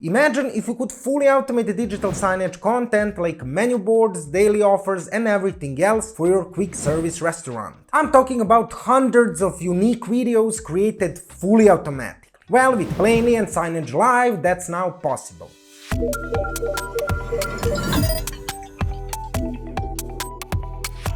Imagine if you could fully automate digital signage content like menu boards, daily offers and everything else for your quick service restaurant. I'm talking about hundreds of unique videos created fully automatic. Well, with Plainly and Signagelive, that's now possible.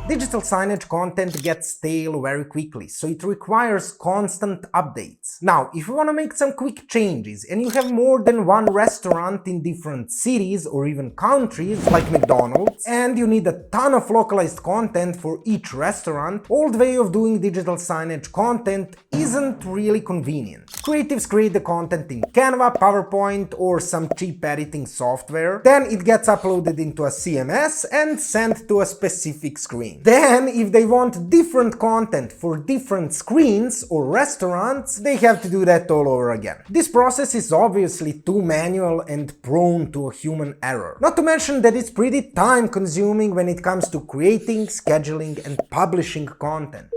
Digital signage content gets stale very quickly, so it requires constant updates. Now, if you want to make some quick changes and you have more than one restaurant in different cities or even countries, like McDonald's, and you need a ton of localized content for each restaurant, old way of doing digital signage content isn't really convenient. Creatives create the content in Canva, PowerPoint or some cheap editing software, then it gets uploaded into a CMS and sent to a specific screen. Then, if they want different content for different screens or restaurants, they have to do that all over again. This process is obviously too manual and prone to a human error. Not to mention that it's pretty time consuming when it comes to creating, scheduling and publishing content.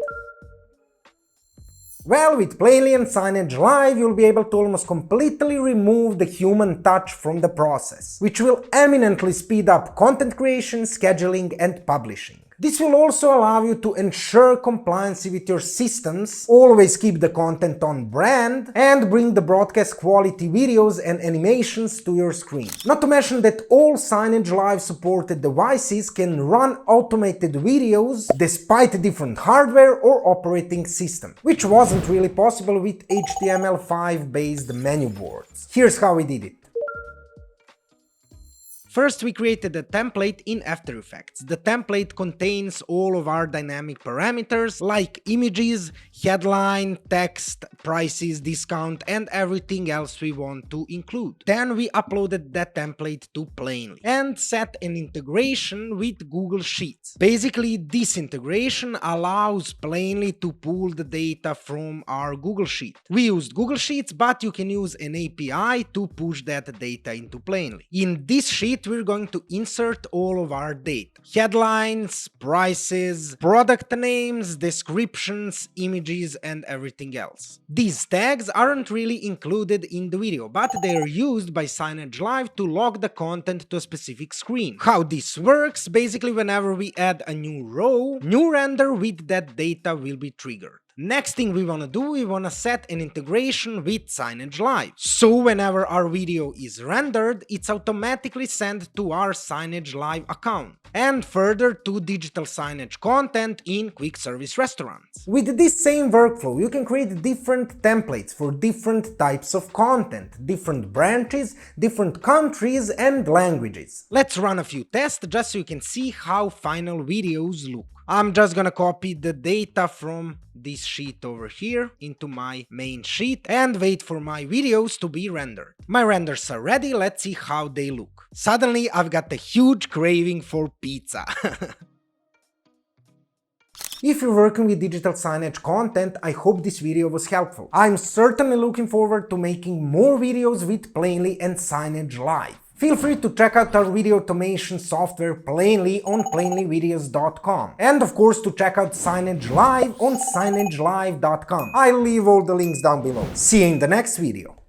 Well, with Plainly and Signagelive, you'll be able to almost completely remove the human touch from the process, which will eminently speed up content creation, scheduling and publishing. This will also allow you to ensure compliance with your systems, always keep the content on brand, and bring the broadcast quality videos and animations to your screen. Not to mention that all Signagelive supported devices can run automated videos despite different hardware or operating system, which wasn't really possible with HTML5 based menu boards. Here's how we did it. First, we created a template in After Effects. The template contains all of our dynamic parameters like images, headline, text, prices, discount and everything else we want to include. Then we uploaded that template to Plainly and set an integration with Google Sheets. Basically, this integration allows Plainly to pull the data from our Google Sheet. We used Google Sheets, but you can use an API to push that data into Plainly. In this sheet, we're going to insert all of our data. Headlines, prices, product names, descriptions, images, and everything else. These tags aren't really included in the video, but they are used by Signagelive to log the content to a specific screen. How this works, basically whenever we add a new row, new render with that data will be triggered. Next thing we want to do, we want to set an integration with Signagelive. So whenever our video is rendered, it's automatically sent to our Signagelive account. And further to digital signage content in quick service restaurants. With this same workflow, you can create different templates for different types of content, different branches, different countries and languages. Let's run a few tests just so you can see how final videos look. I'm just gonna copy the data from this sheet over here into my main sheet and wait for my videos to be rendered. My renders are ready, let's see how they look. Suddenly I've got a huge craving for pizza. If you're working with digital signage content, I hope this video was helpful. I'm certainly looking forward to making more videos with Plainly and Signagelive. Feel free to check out our video automation software Plainly on plainlyvideos.com. And of course to check out Signagelive on signagelive.com. I'll leave all the links down below. See you in the next video.